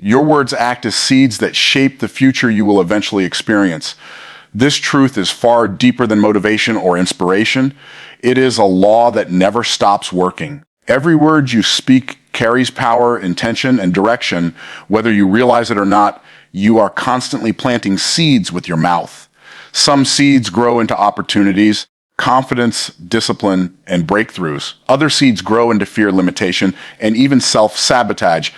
Your words act as seeds that shape the future you will eventually experience. This truth is far deeper than motivation or inspiration. It is a law that never stops working. Every word you speak carries power, intention, and direction. Whether you realize it or not, you are constantly planting seeds with your mouth. Some seeds grow into opportunities, confidence, discipline, and breakthroughs. Other seeds grow into fear, limitation, and even self-sabotage.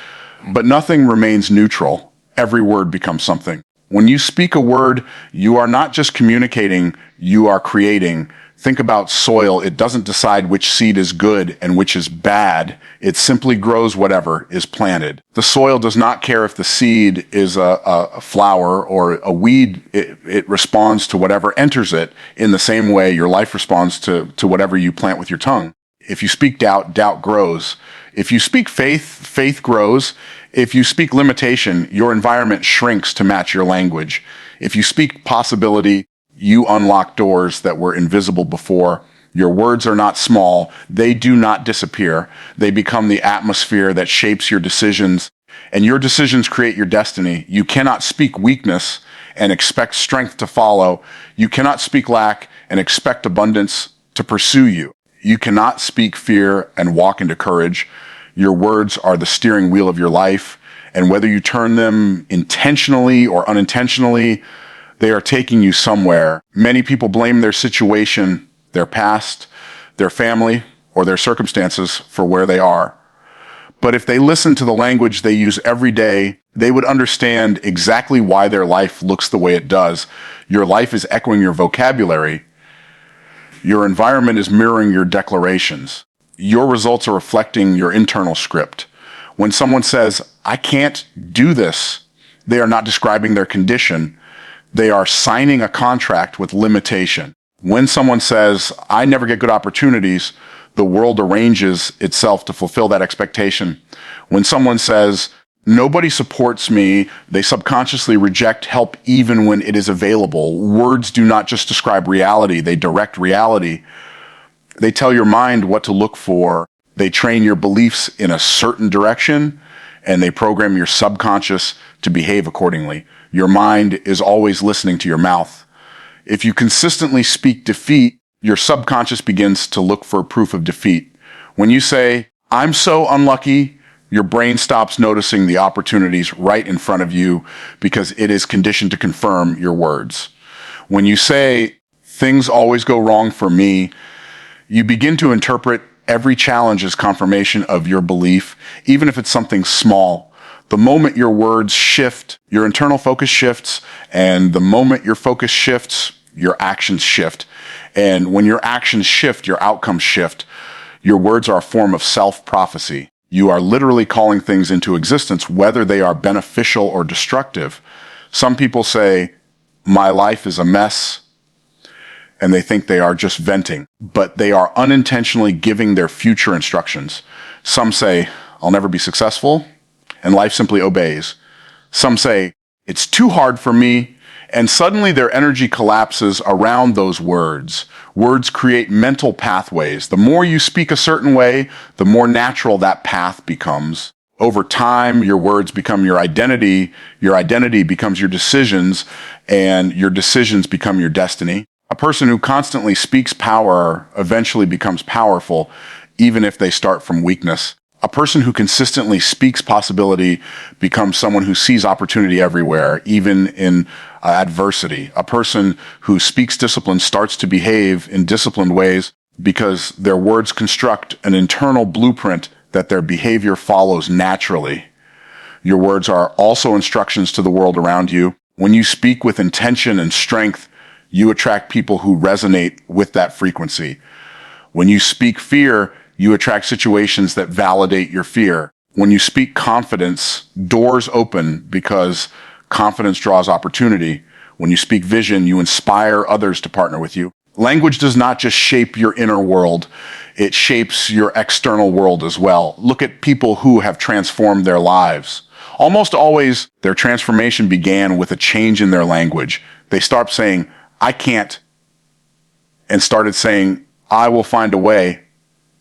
But nothing remains neutral. Every word becomes something. When you speak a word, you are not just communicating, you are creating. Think about soil. It doesn't decide which seed is good and which is bad. It simply grows whatever is planted. The soil does not care if the seed is a flower or a weed. It responds to whatever enters it in the same way your life responds to whatever you plant with your tongue. If you speak doubt, doubt grows. If you speak faith, faith grows. If you speak limitation, your environment shrinks to match your language. If you speak possibility, you unlock doors that were invisible before. Your words are not small. They do not disappear. They become the atmosphere that shapes your decisions, and your decisions create your destiny. You cannot speak weakness and expect strength to follow. You cannot speak lack and expect abundance to pursue you. You cannot speak fear and walk into courage. Your words are the steering wheel of your life, and whether you turn them intentionally or unintentionally, they are taking you somewhere. Many people blame their situation, their past, their family, or their circumstances for where they are. But if they listen to the language they use every day, they would understand exactly why their life looks the way it does. Your life is echoing your vocabulary. Your environment is mirroring your declarations. Your results are reflecting your internal script. When someone says, "I can't do this," they are not describing their condition. They are signing a contract with limitation. When someone says, "I never get good opportunities," the world arranges itself to fulfill that expectation. When someone says, "Nobody supports me," they subconsciously reject help even when it is available. Words do not just describe reality, they direct reality. They tell your mind what to look for. They train your beliefs in a certain direction, and they program your subconscious to behave accordingly. Your mind is always listening to your mouth. If you consistently speak defeat, your subconscious begins to look for proof of defeat. When you say, "I'm so unlucky," your brain stops noticing the opportunities right in front of you because it is conditioned to confirm your words. When you say, "Things always go wrong for me," you begin to interpret every challenge as confirmation of your belief, even if it's something small. The moment your words shift, your internal focus shifts, and the moment your focus shifts, your actions shift. And when your actions shift, your outcomes shift. Your words are a form of self-prophecy. You are literally calling things into existence, whether they are beneficial or destructive. Some people say, "My life is a mess," and they think they are just venting, but they are unintentionally giving their future instructions. Some say, "I'll never be successful," and life simply obeys. Some say, "It's too hard for me," and suddenly their energy collapses around those words. Words create mental pathways. The more you speak a certain way, the more natural that path becomes. Over time, your words become your identity becomes your decisions, and your decisions become your destiny. A person who constantly speaks power eventually becomes powerful, even if they start from weakness. A person who consistently speaks possibility becomes someone who sees opportunity everywhere, even in adversity. A person who speaks discipline starts to behave in disciplined ways because their words construct an internal blueprint that their behavior follows naturally. Your words are also instructions to the world around you. When you speak with intention and strength, you attract people who resonate with that frequency. When you speak fear, you attract situations that validate your fear. When you speak confidence, doors open because confidence draws opportunity. When you speak vision, you inspire others to partner with you. Language does not just shape your inner world, it shapes your external world as well. Look at people who have transformed their lives. Almost always, their transformation began with a change in their language. They stopped saying, "I can't," and started saying, "I will find a way."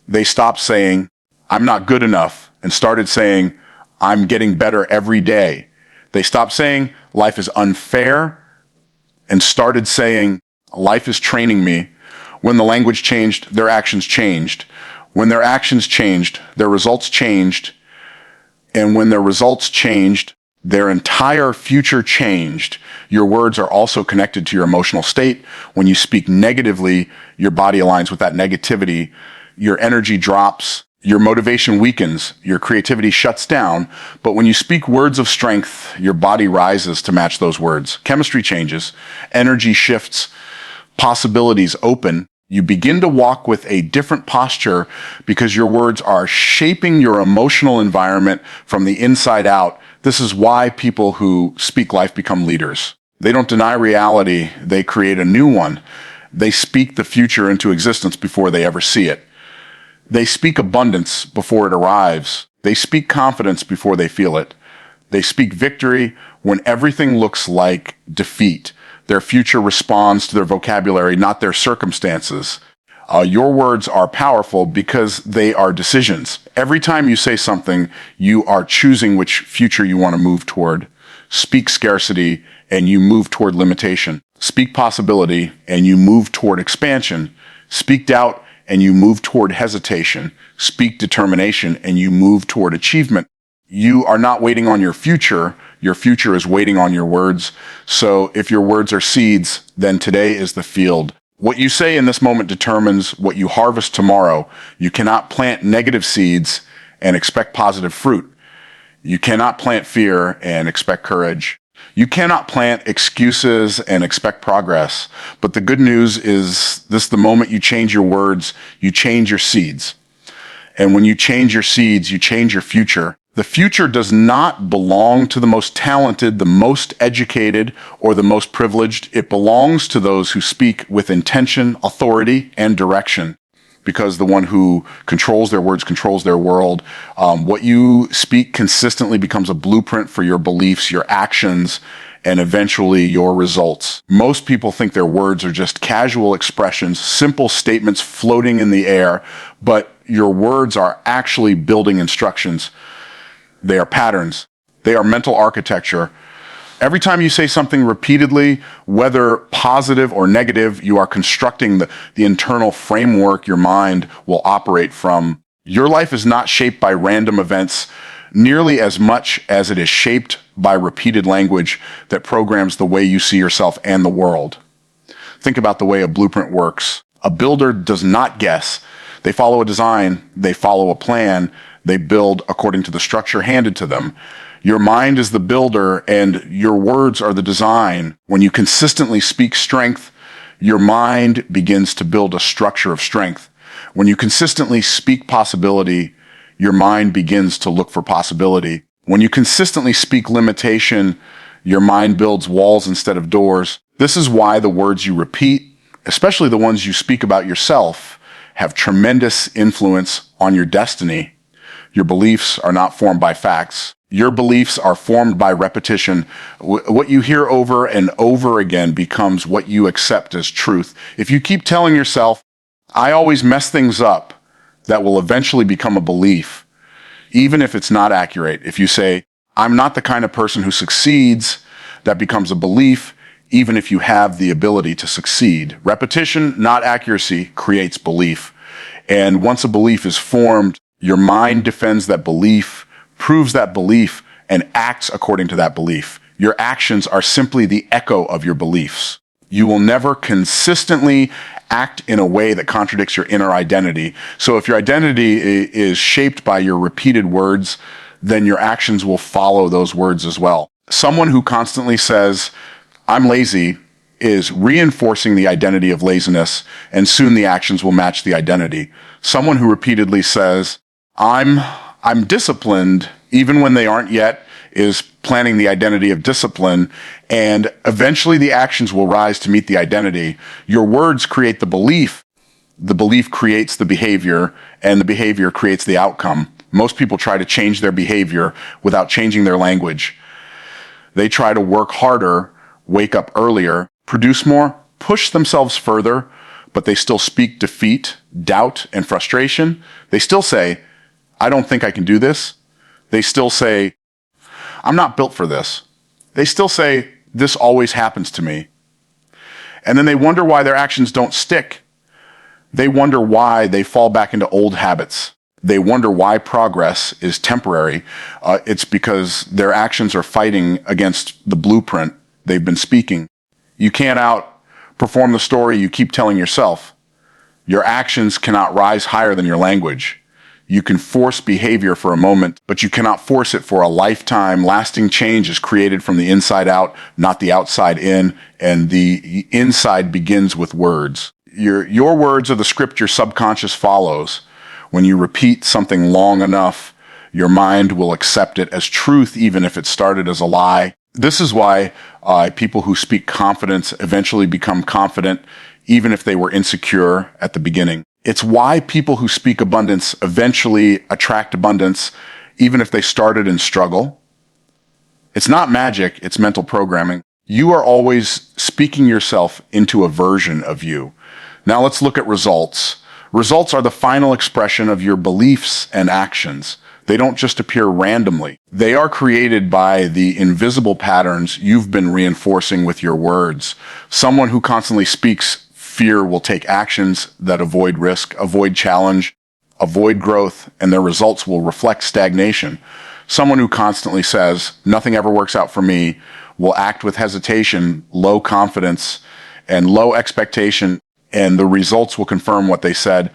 They stopped saying, "I'm not good enough," and started saying, I'm getting better every day. They stopped saying life is unfair and started saying life is training me. When the language changed, their actions changed. When their actions changed, their results changed. And when their results changed, their entire future changed. Your words are also connected to your emotional state. When you speak negatively, your body aligns with that negativity. Your energy drops. Your motivation weakens. Your creativity shuts down. But when you speak words of strength, your body rises to match those words. Chemistry changes. Energy shifts. Possibilities open. You begin to walk with a different posture because your words are shaping your emotional environment from the inside out. This is why people who speak life become leaders. They don't deny reality. They create a new one. They speak the future into existence before they ever see it. They speak abundance before it arrives. They speak confidence before they feel it. They speak victory when everything looks like defeat. Their future responds to their vocabulary, not their circumstances. Your words are powerful because they are decisions. Every time you say something, you are choosing which future you want to move toward. Speak scarcity, and you move toward limitation. Speak possibility, and you move toward expansion. Speak doubt, and you move toward hesitation. Speak determination, and you move toward achievement. You are not waiting on your future. Your future is waiting on your words. So if your words are seeds, then today is the field. What you say in this moment determines what you harvest tomorrow. You cannot plant negative seeds and expect positive fruit. You cannot plant fear and expect courage. You cannot plant excuses and expect progress. But the good news is this: the moment you change your words, you change your seeds. And when you change your seeds, you change your future. The future does not belong to the most talented, the most educated, or the most privileged. It belongs to those who speak with intention, authority, and direction, because the one who controls their words controls their world. What you speak consistently becomes a blueprint for your beliefs, your actions, and eventually your results. Most people think their words are just casual expressions, simple statements floating in the air, but your words are actually building instructions. They are patterns. They are mental architecture. Every time you say something repeatedly, whether positive or negative, you are constructing the internal framework your mind will operate from. Your life is not shaped by random events nearly as much as it is shaped by repeated language that programs the way you see yourself and the world. Think about the way a blueprint works. A builder does not guess. They follow a design. They follow a plan. They build according to the structure handed to them. Your mind is the builder and your words are the design. When you consistently speak strength, your mind begins to build a structure of strength. When you consistently speak possibility, your mind begins to look for possibility. When you consistently speak limitation, your mind builds walls instead of doors. This is why the words you repeat, especially the ones you speak about yourself, have tremendous influence on your destiny. Your beliefs are not formed by facts. Your beliefs are formed by repetition. What you hear over and over again becomes what you accept as truth. If you keep telling yourself, I always mess things up, that will eventually become a belief, even if it's not accurate. If you say, I'm not the kind of person who succeeds, that becomes a belief, even if you have the ability to succeed. Repetition, not accuracy, creates belief. And once a belief is formed, your mind defends that belief, proves that belief, and acts according to that belief. Your actions are simply the echo of your beliefs. You will never consistently act in a way that contradicts your inner identity. So if your identity is shaped by your repeated words, then your actions will follow those words as well. Someone who constantly says, I'm lazy, is reinforcing the identity of laziness, and soon the actions will match the identity. Someone who repeatedly says, I'm disciplined, even when they aren't yet, is planting the identity of discipline, and eventually the actions will rise to meet the identity. Your words create the belief creates the behavior, and the behavior creates the outcome. Most people try to change their behavior without changing their language. They try to work harder, wake up earlier, produce more, push themselves further, but they still speak defeat, doubt, and frustration. They still say, I don't think I can do this. They still say, I'm not built for this. They still say, this always happens to me. And then they wonder why their actions don't stick. They wonder why they fall back into old habits. They wonder why progress is temporary. It's because their actions are fighting against the blueprint they've been speaking. You can't outperform the story you keep telling yourself. Your actions cannot rise higher than your language. You can force behavior for a moment, but you cannot force it for a lifetime. Lasting change is created from the inside out, not the outside in, and the inside begins with words. Your words are the script your subconscious follows. When you repeat something long enough, your mind will accept it as truth, even if it started as a lie. This is why people who speak confidence eventually become confident, even if they were insecure at the beginning. It's why people who speak abundance eventually attract abundance, even if they started in struggle. It's not magic, it's mental programming. You are always speaking yourself into a version of you. Now let's look at results. Results are the final expression of your beliefs and actions. They don't just appear randomly. They are created by the invisible patterns you've been reinforcing with your words. Someone who constantly speaks fear will take actions that avoid risk, avoid challenge, avoid growth, and their results will reflect stagnation. Someone who constantly says, nothing ever works out for me, will act with hesitation, low confidence, and low expectation, and the results will confirm what they said.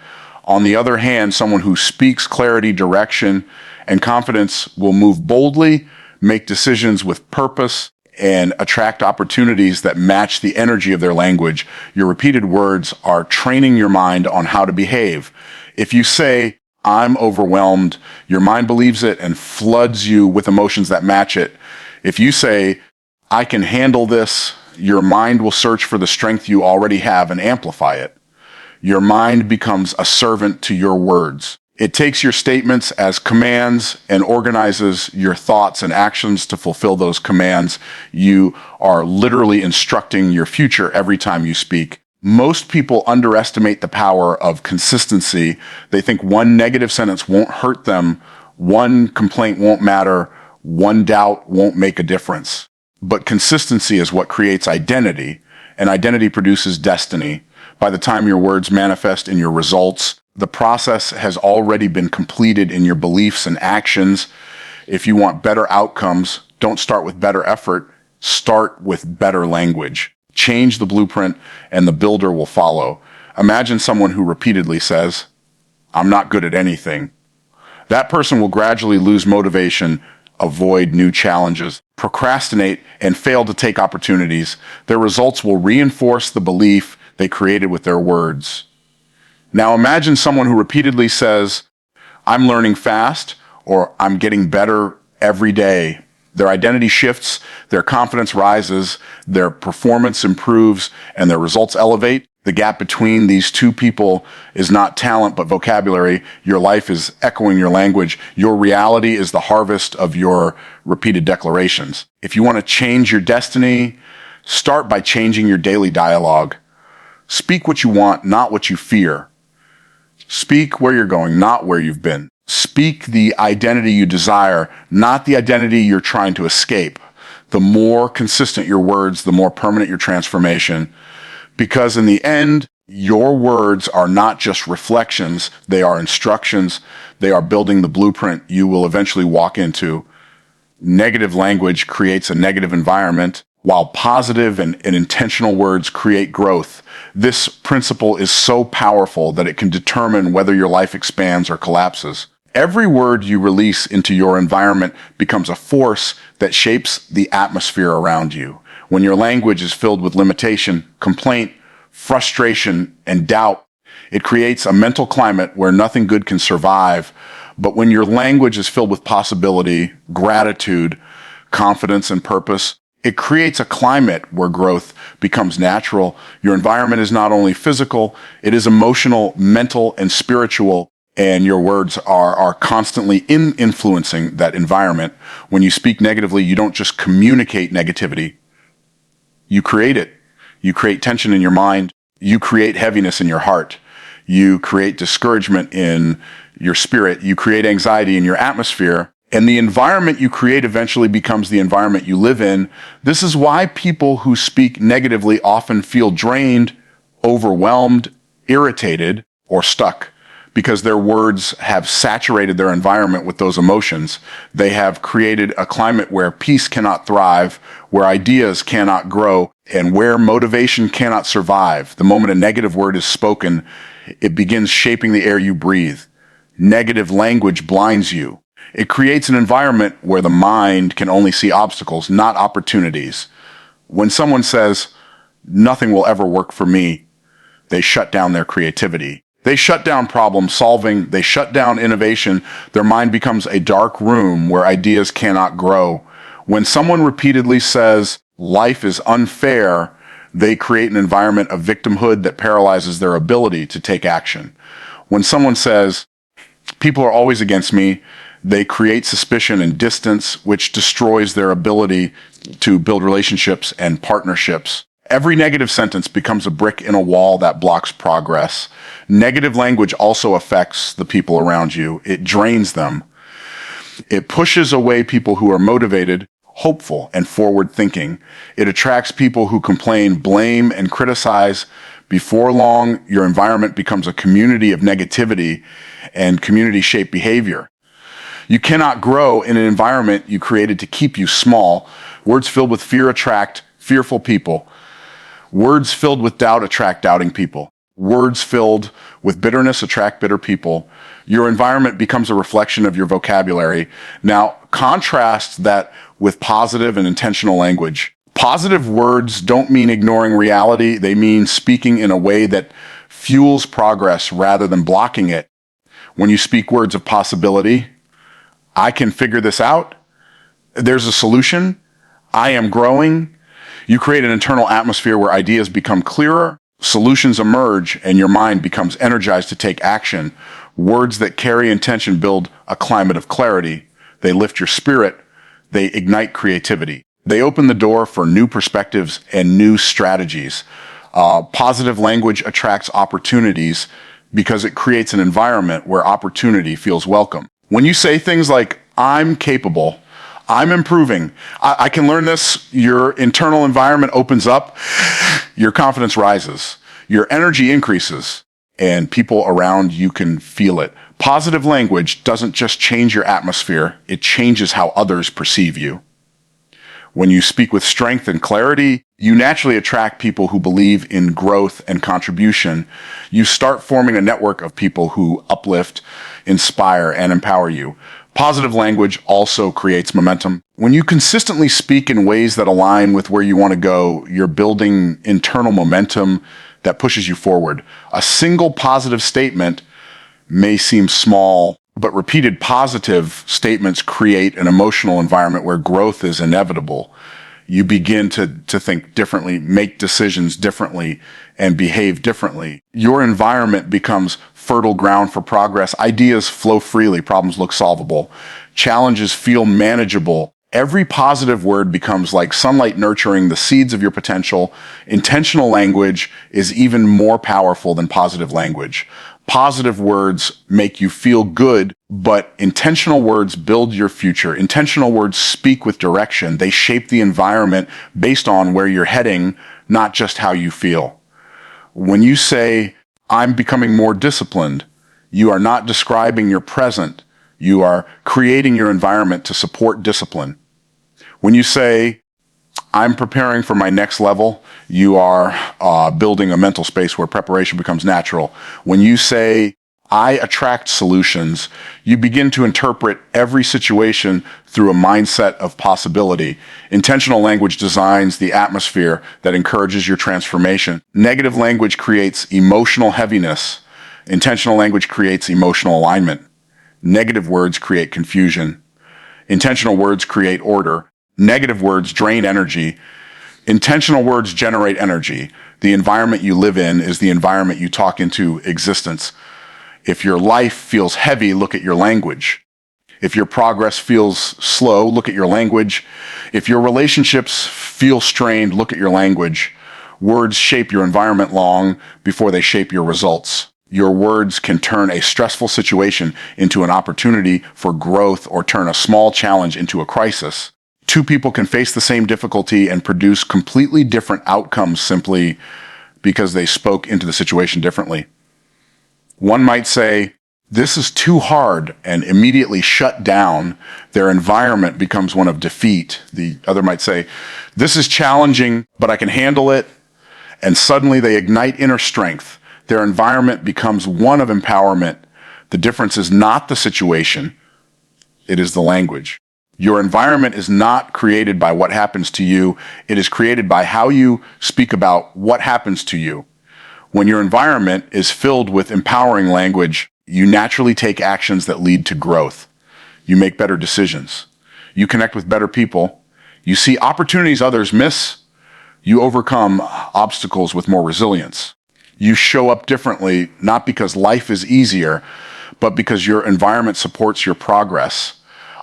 On the other hand, someone who speaks clarity, direction, and confidence will move boldly, make decisions with purpose, and attract opportunities that match the energy of their language. Your repeated words are training your mind on how to behave. If you say, I'm overwhelmed, your mind believes it and floods you with emotions that match it. If you say, I can handle this, your mind will search for the strength you already have and amplify it. Your mind becomes a servant to your words. It takes your statements as commands and organizes your thoughts and actions to fulfill those commands. You are literally instructing your future every time you speak. Most people underestimate the power of consistency. They think one negative sentence won't hurt them, one complaint won't matter, one doubt won't make a difference. But consistency is what creates identity, and identity produces destiny. By the time your words manifest in your results, the process has already been completed in your beliefs and actions. If you want better outcomes, don't start with better effort, start with better language. Change the blueprint and the builder will follow. Imagine someone who repeatedly says, I'm not good at anything. That person will gradually lose motivation, avoid new challenges, procrastinate, and fail to take opportunities. Their results will reinforce the belief they created with their words. Now imagine someone who repeatedly says, I'm learning fast, or I'm getting better every day. Their identity shifts, their confidence rises, their performance improves, and their results elevate. The gap between these two people is not talent, but vocabulary. Your life is echoing your language. Your reality is the harvest of your repeated declarations. If you want to change your destiny, start by changing your daily dialogue. Speak what you want, not what you fear. Speak where you're going, not where you've been. Speak the identity you desire, not the identity you're trying to escape. The more consistent your words, the more permanent your transformation. Because in the end, your words are not just reflections, they are instructions. They are building the blueprint you will eventually walk into. Negative language creates a negative environment, while positive and intentional words create growth. This principle is so powerful that it can determine whether your life expands or collapses. Every word you release into your environment becomes a force that shapes the atmosphere around you. When your language is filled with limitation, complaint, frustration, and doubt, it creates a mental climate where nothing good can survive. But when your language is filled with possibility, gratitude, confidence, and purpose, it creates a climate where growth becomes natural. Your environment is not only physical, it is emotional, mental, and spiritual. And your words are constantly influencing that environment. When you speak negatively, you don't just communicate negativity. You create it. You create tension in your mind. You create heaviness in your heart. You create discouragement in your spirit. You create anxiety in your atmosphere. And the environment you create eventually becomes the environment you live in. This is why people who speak negatively often feel drained, overwhelmed, irritated, or stuck, because their words have saturated their environment with those emotions. They have created a climate where peace cannot thrive, where ideas cannot grow, and where motivation cannot survive. The moment a negative word is spoken, it begins shaping the air you breathe. Negative language blinds you. It creates an environment where the mind can only see obstacles, not opportunities. When someone says, "Nothing will ever work for me," they shut down their creativity. They shut down problem solving. They shut down innovation. Their mind becomes a dark room where ideas cannot grow. When someone repeatedly says, "Life is unfair," they create an environment of victimhood that paralyzes their ability to take action. When someone says, "People are always against me," they create suspicion and distance, which destroys their ability to build relationships and partnerships. Every negative sentence becomes a brick in a wall that blocks progress. Negative language also affects the people around you. It drains them. It pushes away people who are motivated, hopeful, and forward-thinking. It attracts people who complain, blame, and criticize. Before long, your environment becomes a community of negativity and community-shaped behavior. You cannot grow in an environment you created to keep you small. Words filled with fear attract fearful people. Words filled with doubt attract doubting people. Words filled with bitterness attract bitter people. Your environment becomes a reflection of your vocabulary. Now, contrast that with positive and intentional language. Positive words don't mean ignoring reality. They mean speaking in a way that fuels progress rather than blocking it. When you speak words of possibility, "I can figure this out," "There's a solution," "I am growing," you create an internal atmosphere where ideas become clearer, solutions emerge, and your mind becomes energized to take action. Words that carry intention build a climate of clarity. They lift your spirit. They ignite creativity. They open the door for new perspectives and new strategies. Positive language attracts opportunities because it creates an environment where opportunity feels welcome. When you say things like, "I'm capable," "I'm improving," I can learn this," your internal environment opens up, your confidence rises, your energy increases, and people around you can feel it. Positive language doesn't just change your atmosphere, it changes how others perceive you. When you speak with strength and clarity, you naturally attract people who believe in growth and contribution. You start forming a network of people who uplift, inspire, and empower you. Positive language also creates momentum. When you consistently speak in ways that align with where you want to go, you're building internal momentum that pushes you forward. A single positive statement may seem small, but repeated positive statements create an emotional environment where growth is inevitable. You begin to think differently, make decisions differently, and behave differently. Your environment becomes fertile ground for progress. Ideas flow freely. Problems look solvable. Challenges feel manageable. Every positive word becomes like sunlight nurturing the seeds of your potential. Intentional language is even more powerful than positive language. Positive words make you feel good, but intentional words build your future. Intentional words speak with direction. They shape the environment based on where you're heading, not just how you feel. When you say, "I'm becoming more disciplined," you are not describing your present. You are creating your environment to support discipline. When you say, "I'm preparing for my next level," you are building a mental space where preparation becomes natural. When you say, "I attract solutions," you begin to interpret every situation through a mindset of possibility. Intentional language designs the atmosphere that encourages your transformation. Negative language creates emotional heaviness. Intentional language creates emotional alignment. Negative words create confusion. Intentional words create order. Negative words drain energy. Intentional words generate energy. The environment you live in is the environment you talk into existence. If your life feels heavy, look at your language. If your progress feels slow, look at your language. If your relationships feel strained, look at your language. Words shape your environment long before they shape your results. Your words can turn a stressful situation into an opportunity for growth or turn a small challenge into a crisis. Two people can face the same difficulty and produce completely different outcomes simply because they spoke into the situation differently. One might say, "This is too hard," and immediately shut down. Their environment becomes one of defeat. The other might say, "This is challenging, but I can handle it," and suddenly they ignite inner strength. Their environment becomes one of empowerment. The difference is not the situation, it is the language. Your environment is not created by what happens to you, it is created by how you speak about what happens to you. When your environment is filled with empowering language, you naturally take actions that lead to growth. You make better decisions. You connect with better people. You see opportunities others miss. You overcome obstacles with more resilience. You show up differently, not because life is easier, but because your environment supports your progress.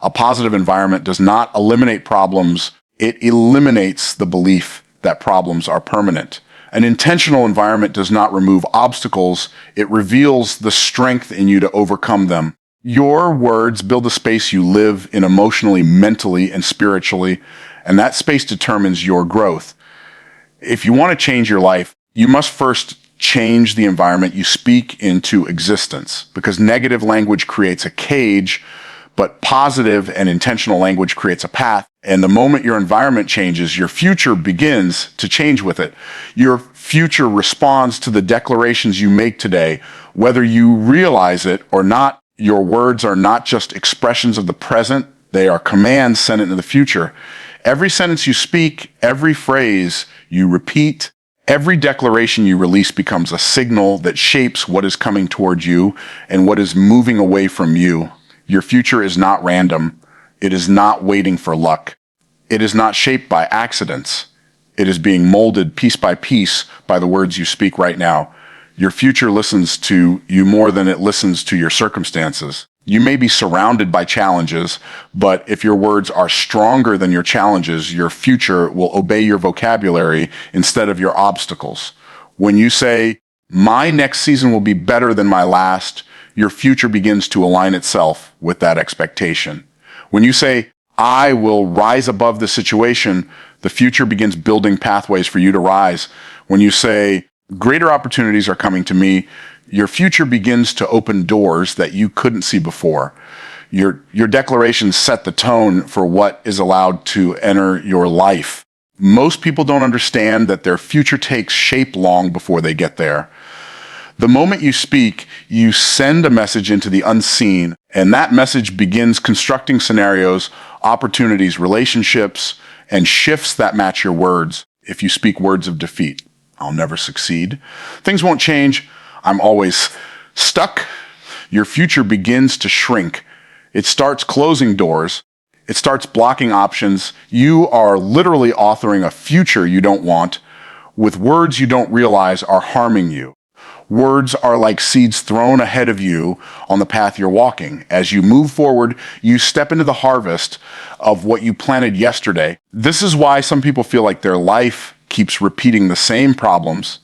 A positive environment does not eliminate problems, it eliminates the belief that problems are permanent. An intentional environment does not remove obstacles, it reveals the strength in you to overcome them. Your words build the space you live in emotionally, mentally, and spiritually, and that space determines your growth. If you want to change your life, you must first change the environment you speak into existence, because negative language creates a cage, but positive and intentional language creates a path. And the moment your environment changes, your future begins to change with it. Your future responds to the declarations you make today, whether you realize it or not. Your words are not just expressions of the present, they are commands sent into the future. Every sentence you speak, every phrase you repeat, every declaration you release becomes a signal that shapes what is coming toward you and what is moving away from you. Your future is not random. It is not waiting for luck. It is not shaped by accidents. It is being molded piece by piece by the words you speak right now. Your future listens to you more than it listens to your circumstances. You may be surrounded by challenges, but if your words are stronger than your challenges, your future will obey your vocabulary instead of your obstacles. When you say, "My next season will be better than my last," your future begins to align itself with that expectation. When you say, "I will rise above the situation," the future begins building pathways for you to rise. When you say, "Greater opportunities are coming to me," your future begins to open doors that you couldn't see before. Your declarations set the tone for what is allowed to enter your life. Most people don't understand that their future takes shape long before they get there. The moment you speak, you send a message into the unseen, and that message begins constructing scenarios, opportunities, relationships, and shifts that match your words. If you speak words of defeat, "I'll never succeed," "Things won't change," "I'm always stuck," your future begins to shrink. It starts closing doors. It starts blocking options. You are literally authoring a future you don't want with words you don't realize are harming you. Words are like seeds thrown ahead of you on the path you're walking. As you move forward, you step into the harvest of what you planted yesterday. This is why some people feel like their life keeps repeating the same problems.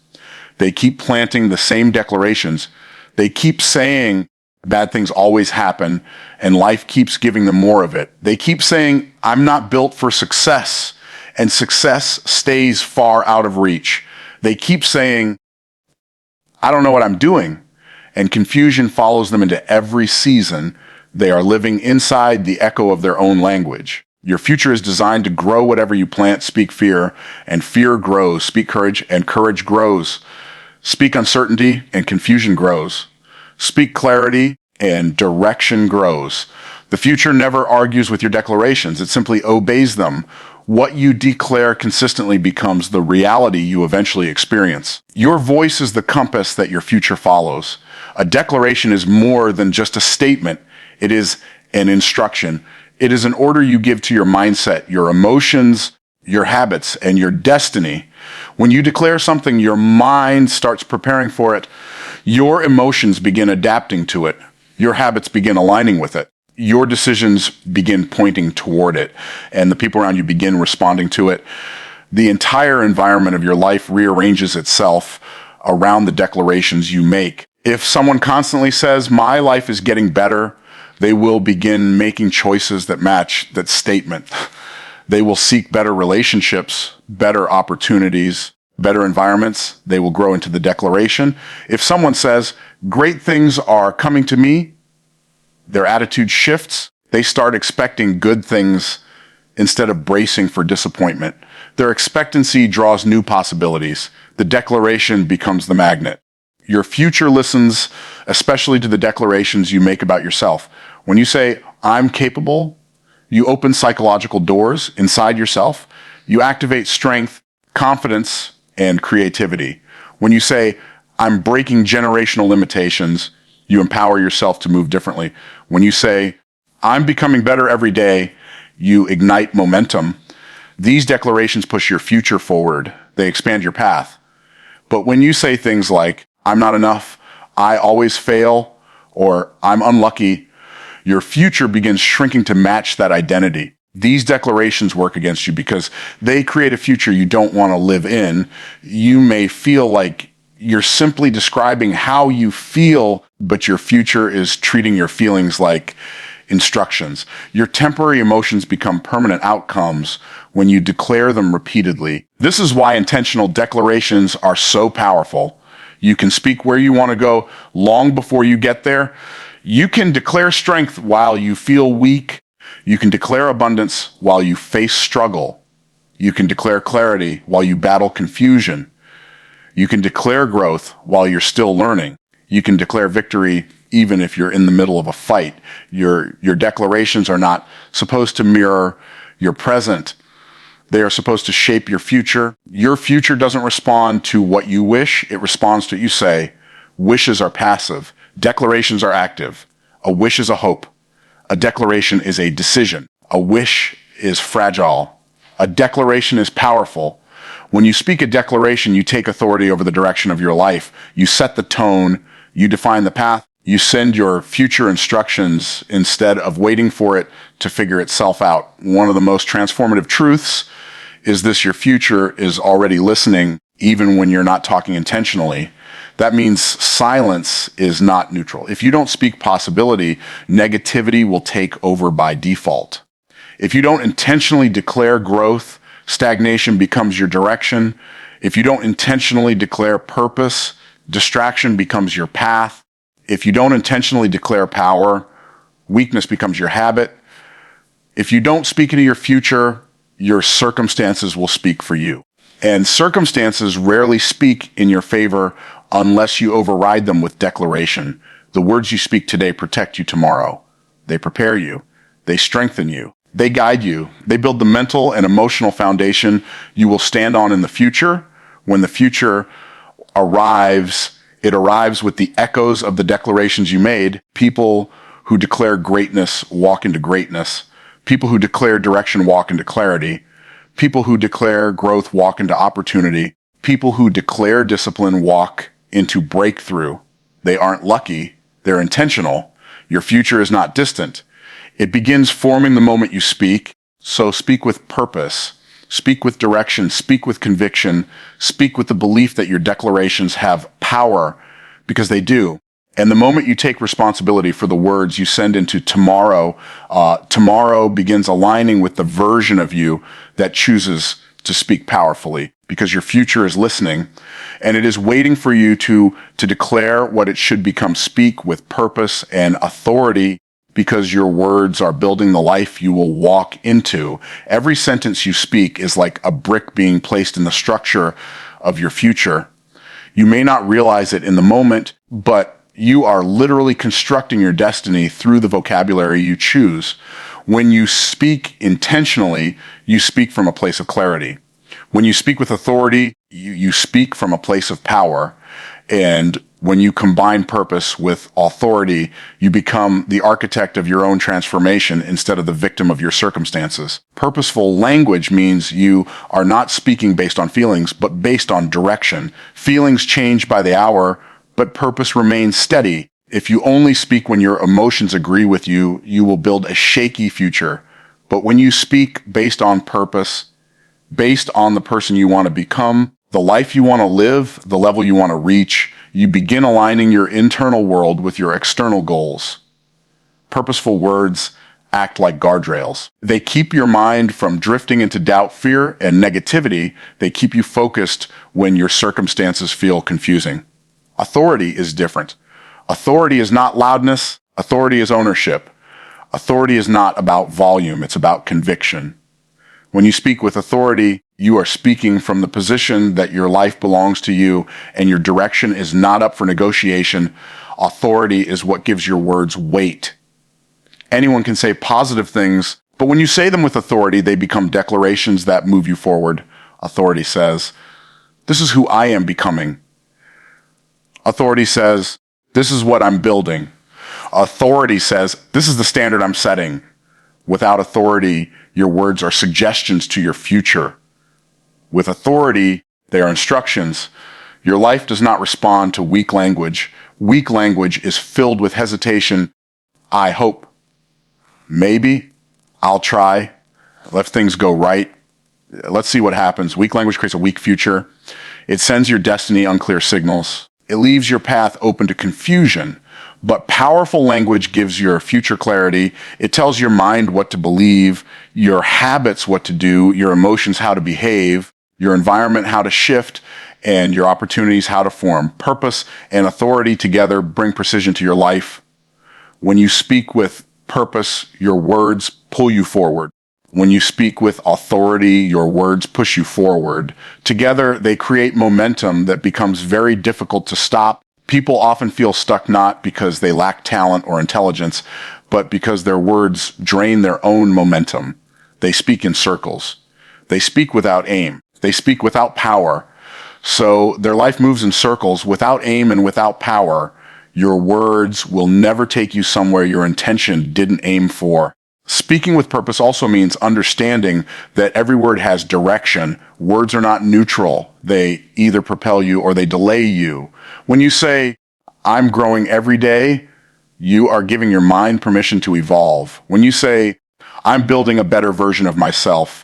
They keep planting the same declarations. They keep saying bad things always happen, and life keeps giving them more of it. They keep saying, "I'm not built for success," and success stays far out of reach. They keep saying, "I don't know what I'm doing," and confusion follows them into every season. They are living inside the echo of their own language. Your future is designed to grow whatever you plant. Speak fear, and fear grows. Speak courage, and courage grows. Speak uncertainty, and confusion grows. Speak clarity, and direction grows. The future never argues with your declarations. It simply obeys them. What you declare consistently becomes the reality you eventually experience. Your voice is the compass that your future follows. A declaration is more than just a statement. It is an instruction. It is an order you give to your mindset, your emotions, your habits, and your destiny. When you declare something, your mind starts preparing for it. Your emotions begin adapting to it. Your habits begin aligning with it. Your decisions begin pointing toward it, and the people around you begin responding to it. The entire environment of your life rearranges itself around the declarations you make. If someone constantly says, my life is getting better, they will begin making choices that match that statement. They will seek better relationships, better opportunities, better environments. They will grow into the declaration. If someone says, great things are coming to me, their attitude shifts. They start expecting good things instead of bracing for disappointment. Their expectancy draws new possibilities. The declaration becomes the magnet. Your future listens especially to the declarations you make about yourself. When you say, I'm capable, you open psychological doors inside yourself. You activate strength, confidence, and creativity. When you say, I'm breaking generational limitations, you empower yourself to move differently. When you say, I'm becoming better every day, you ignite momentum. These declarations push your future forward. They expand your path. But when you say things like, I'm not enough, I always fail, or I'm unlucky, your future begins shrinking to match that identity. These declarations work against you because they create a future you don't want to live in. You may feel like you're simply describing how you feel, but your future is treating your feelings like instructions. Your temporary emotions become permanent outcomes when you declare them repeatedly. This is why intentional declarations are so powerful. You can speak where you want to go long before you get there. You can declare strength while you feel weak. You can declare abundance while you face struggle. You can declare clarity while you battle confusion. You can declare growth while you're still learning. You can declare victory even if you're in the middle of a fight. Your declarations are not supposed to mirror your present. They are supposed to shape your future. Your future doesn't respond to what you wish. It responds to what you say. Wishes are passive. Declarations are active. A wish is a hope. A declaration is a decision. A wish is fragile. A declaration is powerful. When you speak a declaration, you take authority over the direction of your life. You set the tone. You define the path. You send your future instructions instead of waiting for it to figure itself out. One of the most transformative truths is this: your future is already listening, even when you're not talking intentionally. That means silence is not neutral. If you don't speak possibility, negativity will take over by default. If you don't intentionally declare growth, stagnation becomes your direction. If you don't intentionally declare purpose, distraction becomes your path. If you don't intentionally declare power, weakness becomes your habit. If you don't speak into your future, your circumstances will speak for you. And circumstances rarely speak in your favor unless you override them with declaration. The words you speak today protect you tomorrow. They prepare you. They strengthen you. They guide you. They build the mental and emotional foundation you will stand on in the future. When the future arrives, it arrives with the echoes of the declarations you made. People who declare greatness walk into greatness. People who declare direction walk into clarity. People who declare growth walk into opportunity. People who declare discipline walk into breakthrough. They aren't lucky. They're intentional. Your future is not distant. It begins forming the moment you speak. So speak with purpose. Speak with direction. Speak with conviction. Speak with the belief that your declarations have power, because they do. And the moment you take responsibility for the words you send into tomorrow, tomorrow begins aligning with the version of you that chooses to speak powerfully, because your future is listening and it is waiting for you to declare what it should become. Speak with purpose and authority, because your words are building the life you will walk into. Every sentence you speak is like a brick being placed in the structure of your future. You may not realize it in the moment, but you are literally constructing your destiny through the vocabulary you choose. When you speak intentionally, you speak from a place of clarity. When you speak with authority, you speak from a place of power. And when you combine purpose with authority, you become the architect of your own transformation instead of the victim of your circumstances. Purposeful language means you are not speaking based on feelings, but based on direction. Feelings change by the hour, but purpose remains steady. If you only speak when your emotions agree with you, you will build a shaky future. But when you speak based on purpose, based on the person you want to become, the life you want to live, the level you want to reach. You begin aligning your internal world with your external goals. Purposeful words act like guardrails. They keep your mind from drifting into doubt, fear, and negativity. They keep you focused when your circumstances feel confusing. Authority is different. Authority is not loudness. Authority is ownership. Authority is not about volume. It's about conviction. When you speak with authority, you are speaking from the position that your life belongs to you and your direction is not up for negotiation. Authority is what gives your words weight. Anyone can say positive things, but when you say them with authority, they become declarations that move you forward. Authority says, "This is who I am becoming." Authority says, "This is what I'm building." Authority says, "This is the standard I'm setting." Without authority, your words are suggestions to your future. With authority, they are instructions. Your life does not respond to weak language. Weak language is filled with hesitation. I hope. Maybe. I'll try. Let things go right. Let's see what happens. Weak language creates a weak future. It sends your destiny unclear signals. It leaves your path open to confusion. But powerful language gives your future clarity. It tells your mind what to believe, your habits what to do, your emotions how to behave, your environment how to shift, and your opportunities how to form. Purpose and authority together bring precision to your life. When you speak with purpose, your words pull you forward. When you speak with authority, your words push you forward. Together, they create momentum that becomes very difficult to stop. People often feel stuck not because they lack talent or intelligence, but because their words drain their own momentum. They speak in circles. They speak without aim. They speak without power. So their life moves in circles without aim and without power. Your words will never take you somewhere your intention didn't aim for. Speaking with purpose also means understanding that every word has direction. Words are not neutral. They either propel you or they delay you. When you say, "I'm growing every day," you are giving your mind permission to evolve. When you say, "I'm building a better version of myself,"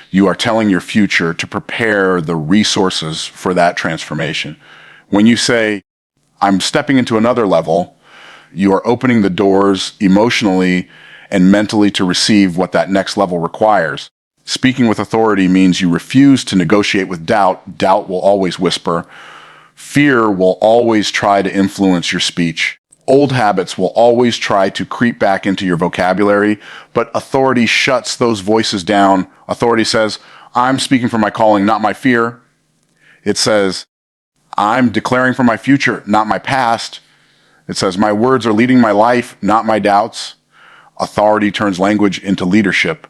you are telling your future to prepare the resources for that transformation. When you say, "I'm stepping into another level," you are opening the doors emotionally and mentally to receive what that next level requires. Speaking with authority means you refuse to negotiate with doubt. Doubt will always whisper. Fear will always try to influence your speech. Old habits will always try to creep back into your vocabulary, but authority shuts those voices down. Authority says, "I'm speaking from my calling, not my fear." It says, "I'm declaring for my future, not my past." It says, "My words are leading my life, not my doubts." Authority turns language into leadership.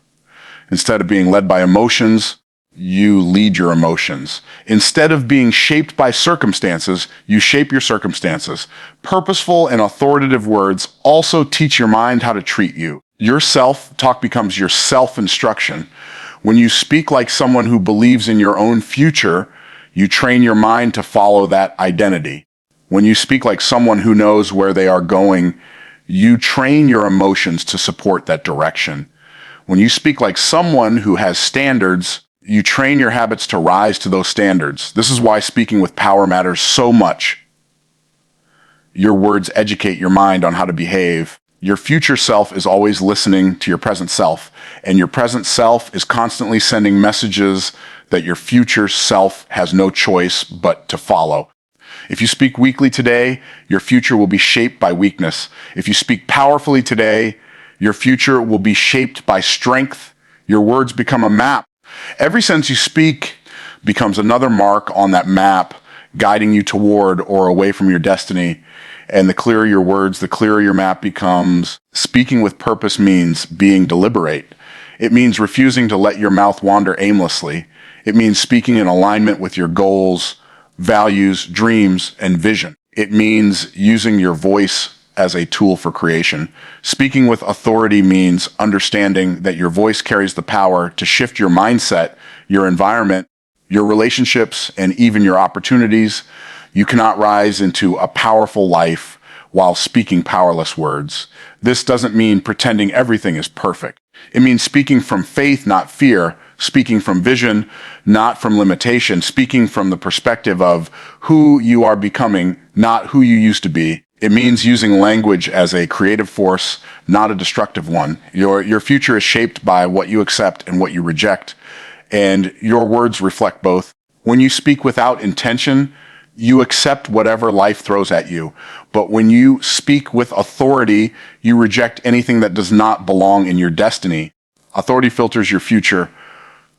Instead of being led by emotions, you lead your emotions. Instead of being shaped by circumstances, you shape your circumstances. Purposeful and authoritative words also teach your mind how to treat you. Your self-talk becomes your self-instruction. When you speak like someone who believes in your own future, you train your mind to follow that identity. When you speak like someone who knows where they are going, you train your emotions to support that direction. When you speak like someone who has standards, you train your habits to rise to those standards. This is why speaking with power matters so much. Your words educate your mind on how to behave. Your future self is always listening to your present self, and your present self is constantly sending messages that your future self has no choice but to follow. If you speak weakly today, your future will be shaped by weakness. If you speak powerfully today, your future will be shaped by strength. Your words become a map. Every sentence you speak becomes another mark on that map, guiding you toward or away from your destiny. And the clearer your words, the clearer your map becomes. Speaking with purpose means being deliberate. It means refusing to let your mouth wander aimlessly. It means speaking in alignment with your goals, values, dreams, and vision. It means using your voice as a tool for creation. Speaking with authority means understanding that your voice carries the power to shift your mindset, your environment, your relationships, and even your opportunities. You cannot rise into a powerful life while speaking powerless words. This doesn't mean pretending everything is perfect. It means speaking from faith, not fear, speaking from vision, not from limitation, speaking from the perspective of who you are becoming, not who you used to be. It means using language as a creative force, not a destructive one. Your future is shaped by what you accept and what you reject, and your words reflect both. When you speak without intention, you accept whatever life throws at you. But when you speak with authority, you reject anything that does not belong in your destiny. Authority filters your future.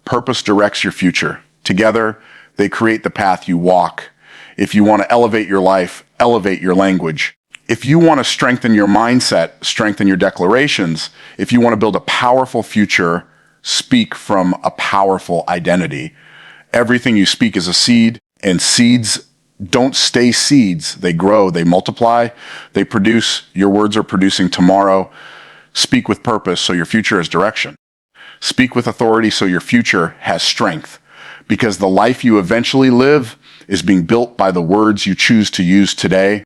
Purpose directs your future. Together, they create the path you walk. If you want to elevate your life, elevate your language. If you want to strengthen your mindset, strengthen your declarations. If you want to build a powerful future, speak from a powerful identity. Everything you speak is a seed, and seeds don't stay seeds. They grow, they multiply, they produce. Your words are producing tomorrow. Speak with purpose so your future has direction. Speak with authority so your future has strength. Because the life you eventually live is being built by the words you choose to use today.